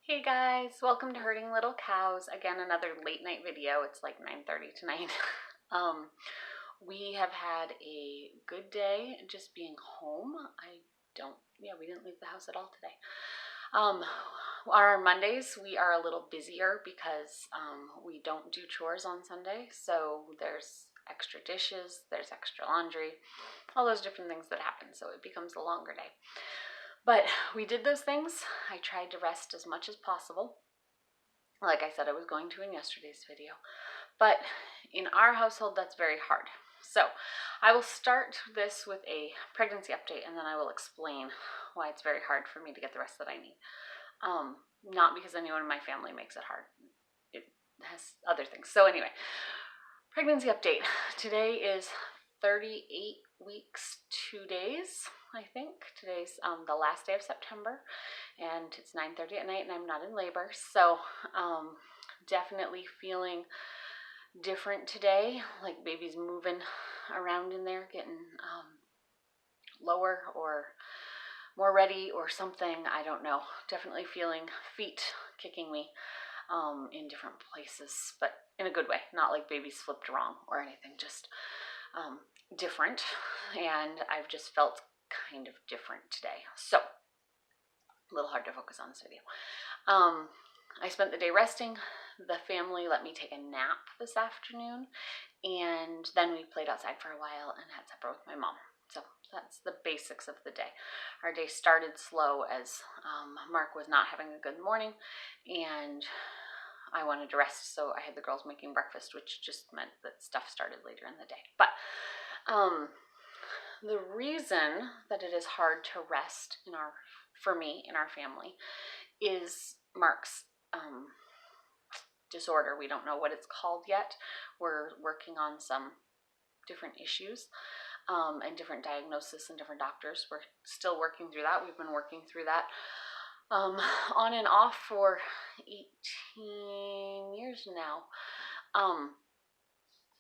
Hey guys, welcome to Herding Little Cows. Again, another late night video. It's like 9:30 tonight. We have had a good day just being home. We didn't leave the house at all today. Our Mondays, we are a little busier because we don't do chores on Sunday. So there's extra dishes, there's extra laundry, all those different things that happen. So it becomes a longer day. But we did those things. I tried to rest as much as possible, like I said I was going to in yesterday's video. But in our household, that's very hard. So I will start this with a pregnancy update, and then I will explain why it's very hard for me to get the rest that I need. Not because anyone in my family makes it hard. It has other things. So anyway, pregnancy update. Today is 38 weeks, 2 days, I think. Today's the last day of September, and it's 9:30 at night, and I'm not in labor. So definitely feeling different today, like baby's moving around in there, getting lower or more ready or something. I don't know. Definitely feeling feet kicking me in different places, but in a good way. Not like baby's flipped wrong or anything, just different. And I've just felt kind of different today. So a little hard to focus on this video. I spent the day resting. The family let me take a nap this afternoon, and then we played outside for a while and had supper with my mom. So that's the basics of the day. Our day started slow as Mark was not having a good morning, and I wanted to rest, so I had the girls making breakfast, which just meant that stuff started later in the day. But the reason that it is hard to rest for me in our family is Mark's disorder. We don't know what it's called yet. We're working on some different issues and different diagnoses and different doctors. We're still working through that. We've been working through that on and off for 18 years now.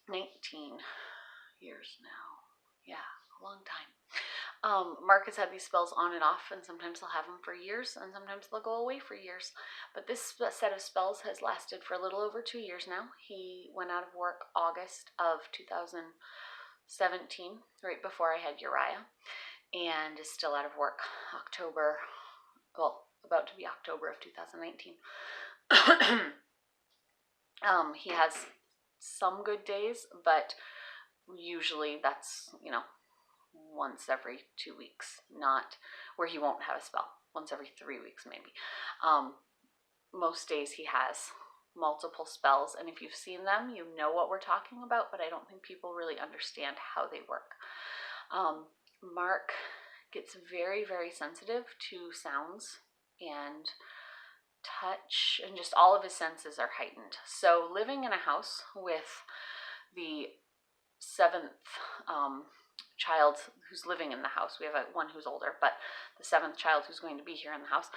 19 years now. Yeah, a long time. Mark has had these spells on and off, and sometimes he'll have them for years, and sometimes they'll go away for years. But this set of spells has lasted for a little over 2 years now. He went out of work August of 2017, right before I had Uriah, and is still out of work about to be October of 2019. He has some good days, but usually that's, once every 2 weeks, not where he won't have a spell. Once every 3 weeks, maybe. Most days he has multiple spells, and if you've seen them, you know what we're talking about, but I don't think people really understand how they work. Mark gets very, very sensitive to sounds and touch, and just all of his senses are heightened. So living in a house with the seventh child who's living in the house, we have one who's older, but the seventh child who's going to be here in the house,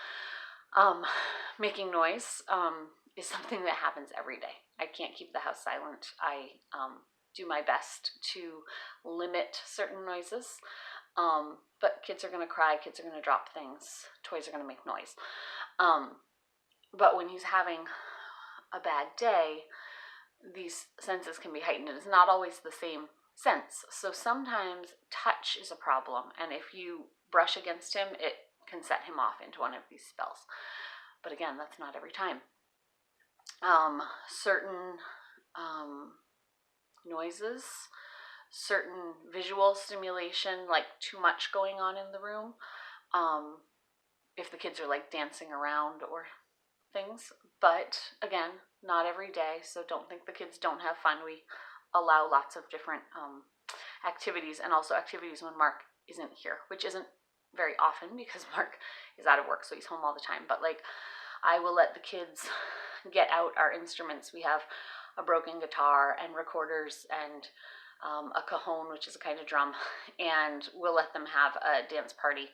making noise is something that happens every day. I can't keep the house silent. I do my best to limit certain noises, but kids are going to cry, kids are going to drop things, toys are going to make noise. But when he's having a bad day, these senses can be heightened, and it's not always the same sense. So sometimes touch is a problem, and if you brush against him, it can set him off into one of these spells. But again, that's not every time. Certain noises, certain visual stimulation, like too much going on in the room, if the kids are like dancing around or things. But again, not every day, so don't think the kids don't have fun. We allow lots of different activities, and also activities when Mark isn't here, which isn't very often because Mark is out of work, so he's home all the time. But like, I will let the kids get out our instruments. We have a broken guitar and recorders and a cajon, which is a kind of drum, and we'll let them have a dance party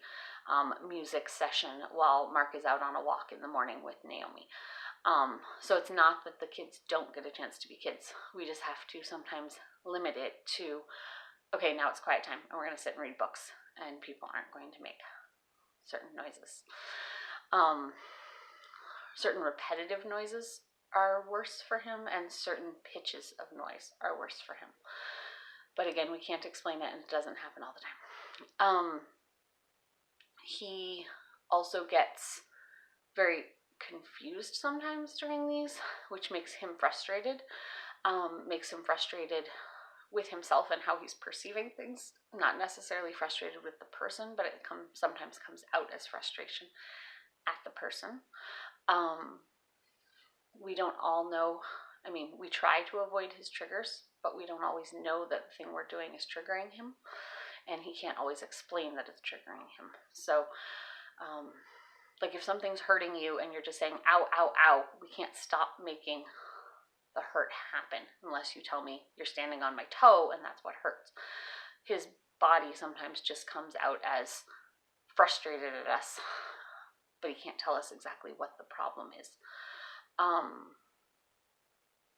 music session while Mark is out on a walk in the morning with Naomi. So it's not that the kids don't get a chance to be kids. We just have to sometimes limit it to, okay, now it's quiet time, and we're going to sit and read books, and people aren't going to make certain noises. certain repetitive noises are worse for him, and certain pitches of noise are worse for him. But again, we can't explain it, and it doesn't happen all the time. He also gets very confused sometimes during these, which makes him frustrated. Makes him frustrated with himself and how he's perceiving things. Not necessarily frustrated with the person, but it sometimes comes out as frustration at the person. We don't all know, we try to avoid his triggers, but we don't always know that the thing we're doing is triggering him, and he can't always explain that it's triggering him. So, like if something's hurting you and you're just saying, ow, ow, ow, we can't stop making the hurt happen unless you tell me you're standing on my toe and that's what hurts. His body sometimes just comes out as frustrated at us, but he can't tell us exactly what the problem is.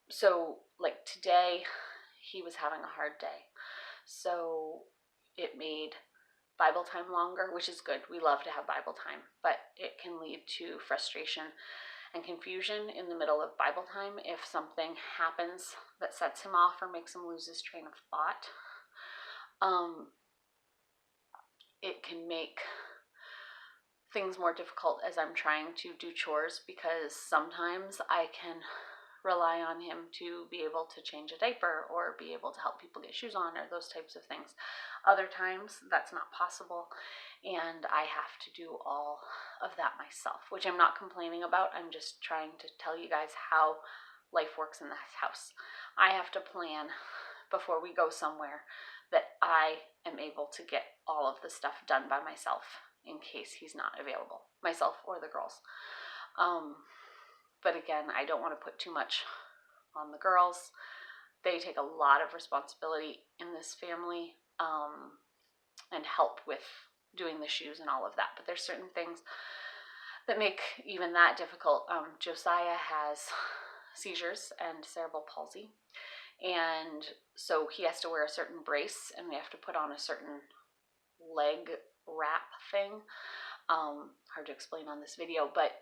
So like today, he was having a hard day. So it made Bible time longer, which is good. We love to have Bible time, but it can lead to frustration and confusion in the middle of Bible time if something happens that sets him off or makes him lose his train of thought. It can make things more difficult as I'm trying to do chores, because sometimes I can rely on him to be able to change a diaper or be able to help people get shoes on or those types of things. Other times that's not possible, and I have to do all of that myself, which I'm not complaining about. I'm just trying to tell you guys how life works in this house. I have to plan before we go somewhere that I am able to get all of the stuff done by myself in case he's not available, myself or the girls. But again, I don't want to put too much on the girls. They take a lot of responsibility in this family, and help with doing the shoes and all of that. But there's certain things that make even that difficult. Josiah has seizures and cerebral palsy, and so he has to wear a certain brace, and we have to put on a certain leg wrap thing. Hard to explain on this video, but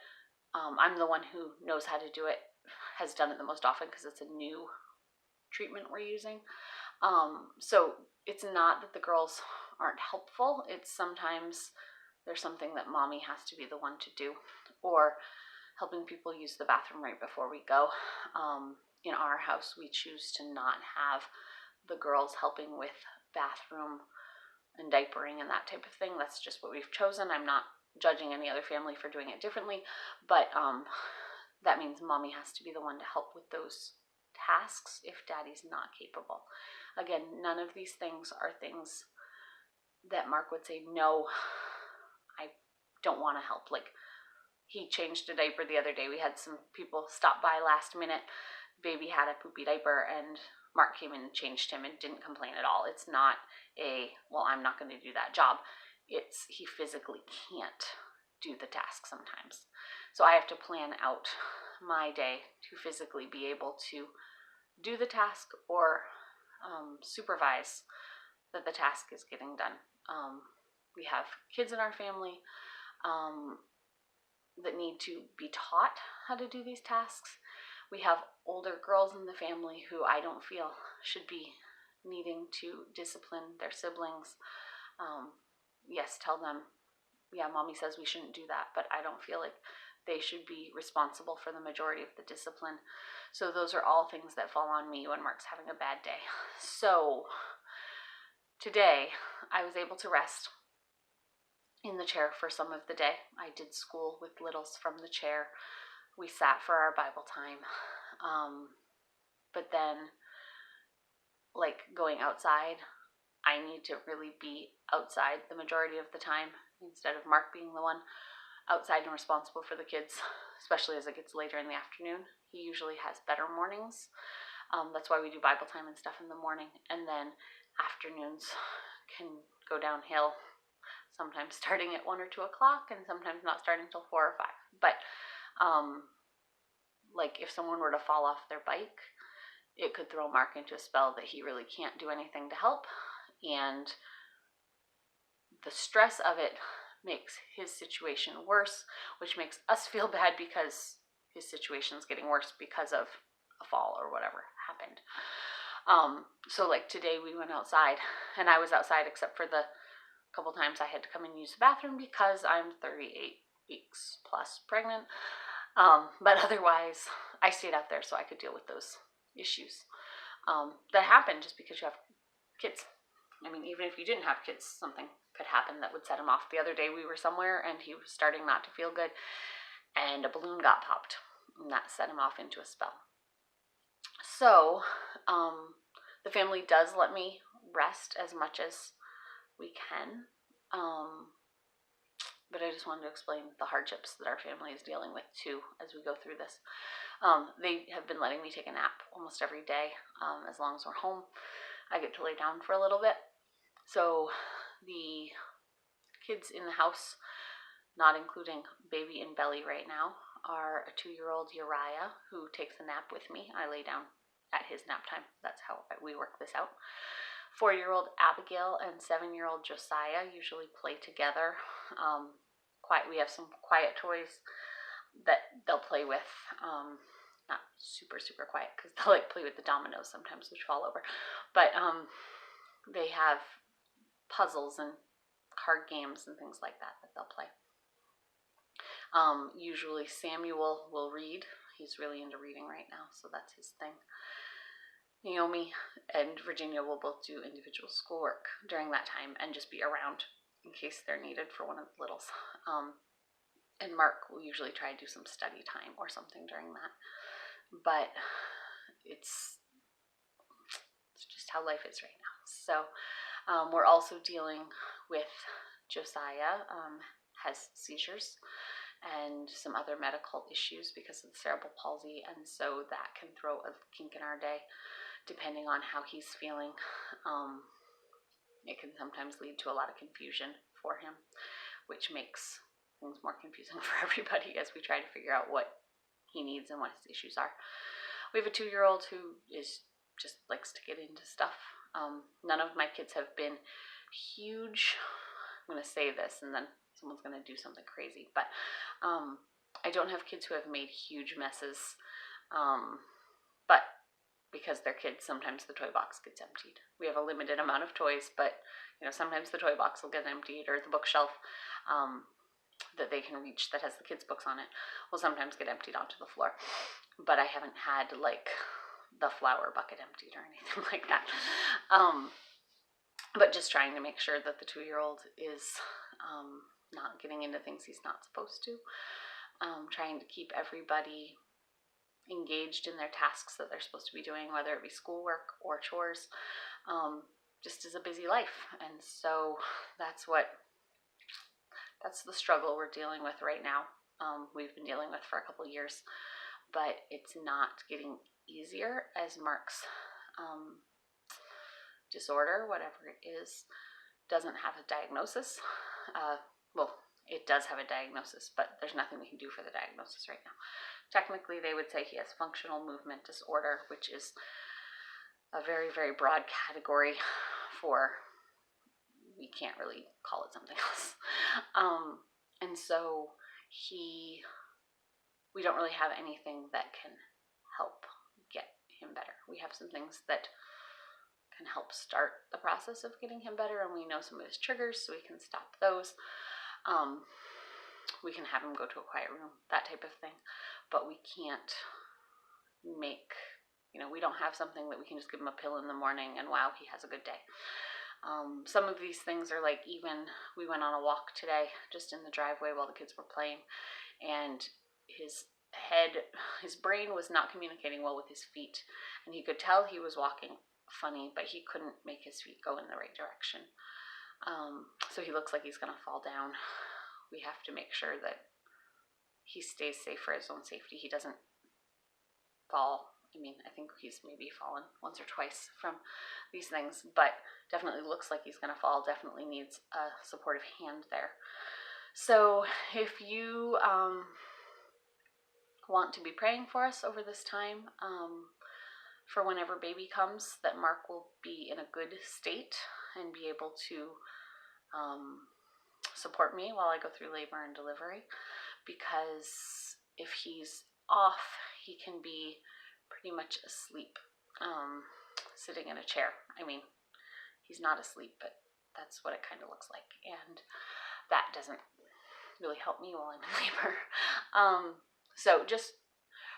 I'm the one who knows how to do it, has done it the most often because it's a new treatment we're using. So it's not that the girls aren't helpful. It's sometimes there's something that mommy has to be the one to do, or helping people use the bathroom right before we go. In our house, we choose to not have the girls helping with bathroom and diapering and that type of thing. That's just what we've chosen. I'm not judging any other family for doing it differently, but that means mommy has to be the one to help with those tasks if daddy's not capable. Again, none of these things are things that Mark would say, no, I don't want to help. Like, he changed a diaper the other day. We had some people stop by last minute. Baby had a poopy diaper, and Mark came in and changed him and didn't complain at all. It's not well, I'm not going to do that job. It's he physically can't do the task sometimes. So I have to plan out my day to physically be able to do the task or supervise that the task is getting done. We have kids in our family that need to be taught how to do these tasks. We have older girls in the family who I don't feel should be needing to discipline their siblings. Yes, tell them, yeah, mommy says we shouldn't do that, but I don't feel like they should be responsible for the majority of the discipline. So those are all things that fall on me when Mark's having a bad day. So today I was able to rest in the chair for some of the day. I did school with littles from the chair. We sat for our Bible time. But then, like going outside, I need to really be outside the majority of the time instead of Mark being the one outside and responsible for the kids, especially as it gets later in the afternoon. He usually has better mornings. That's why we do Bible time and stuff in the morning. And then afternoons can go downhill, sometimes starting at 1 or 2 o'clock and sometimes not starting until 4 or 5. But like if someone were to fall off their bike, it could throw Mark into a spell that he really can't do anything to help. And the stress of it makes his situation worse, which makes us feel bad because his situation's getting worse because of a fall or whatever happened. So like today we went outside, and I was outside except for the couple times I had to come and use the bathroom because I'm 38 weeks plus pregnant. But otherwise, I stayed out there so I could deal with those issues that happen just because you have kids. I mean, even if you didn't have kids, something could happen that would set him off. The other day we were somewhere and he was starting not to feel good, and a balloon got popped, and that set him off into a spell. So the family does let me rest as much as we can, but I just wanted to explain the hardships that our family is dealing with too as we go through this. They have been letting me take a nap almost every day. As long as we're home, I get to lay down for a little bit. So the kids in the house, not including baby in belly right now, are a 2-year-old Uriah, who takes a nap with me. I lay down at his nap time. That's how we work this out. 4-year-old Abigail and 7-year-old Josiah usually play together. We have some quiet toys that they'll play with. Not super quiet, because they'll like play with the dominoes sometimes, which fall over. But they have puzzles and card games and things like that they'll play. Usually Samuel will read. He's really into reading right now, so that's his thing. Naomi and Virginia will both do individual schoolwork during that time and just be around in case they're needed for one of the littles. And Mark will usually try to do some study time or something during that. But it's just how life is right now. So we're also dealing with Josiah, has seizures and some other medical issues because of the cerebral palsy, and so that can throw a kink in our day depending on how he's feeling. It can sometimes lead to a lot of confusion for him, which makes things more confusing for everybody as we try to figure out what he needs and what his issues are. We have a 2-year-old who just likes to get into stuff. None of my kids have been huge. I'm going to say this and then someone's going to do something crazy, but I don't have kids who have made huge messes, but because they're kids, sometimes the toy box gets emptied. We have a limited amount of toys, but sometimes the toy box will get emptied, or the bookshelf that they can reach that has the kids' books on it will sometimes get emptied onto the floor. But I haven't had like the flower bucket emptied or anything like that. But just trying to make sure that the 2-year-old is not getting into things he's not supposed to. Trying to keep everybody engaged in their tasks that they're supposed to be doing, whether it be schoolwork or chores. Just is a busy life. And so that's the struggle we're dealing with right now. We've been dealing with for a couple of years, but it's not getting easier as Mark's disorder, whatever it is, doesn't have a diagnosis. It does have a diagnosis, but there's nothing we can do for the diagnosis right now. Technically, they would say he has functional movement disorder, which is a very, very broad category for, we can't really call it something else. And so we don't really have anything that can help get him better. We have some things that can help start the process of getting him better, and we know some of his triggers, so we can stop those. We can have him go to a quiet room, that type of thing, but we can't make, we don't have something that we can just give him a pill in the morning and wow, he has a good day. Some of these things are like, even we went on a walk today just in the driveway while the kids were playing, and his brain was not communicating well with his feet, and he could tell he was walking funny, but he couldn't make his feet go in the right direction. So he looks like he's going to fall down. We have to make sure that he stays safe for his own safety. He doesn't fall. I think he's maybe fallen once or twice from these things, but definitely looks like he's going to fall. Definitely needs a supportive hand there. So if you want to be praying for us over this time, for whenever baby comes, that Mark will be in a good state and be able to support me while I go through labor and delivery, because if he's off, he can be pretty much asleep, sitting in a chair. I mean, he's not asleep, but that's what it kind of looks like. And that doesn't really help me while I'm in labor. So just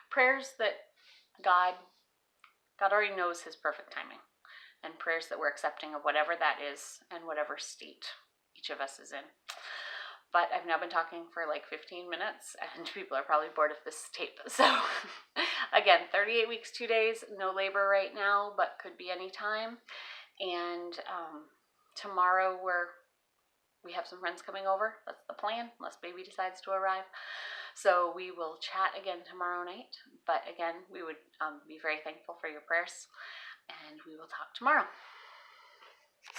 prayers that God already knows his perfect timing, and prayers that we're accepting of whatever that is and whatever state each of us is in. But I've now been talking for like 15 minutes, and people are probably bored of this tape. So again, 38 weeks, 2 days, no labor right now, but could be any time. And tomorrow we have some friends coming over. That's the plan, unless baby decides to arrive. So we will chat again tomorrow night. But again, we would be very thankful for your prayers, and we will talk tomorrow.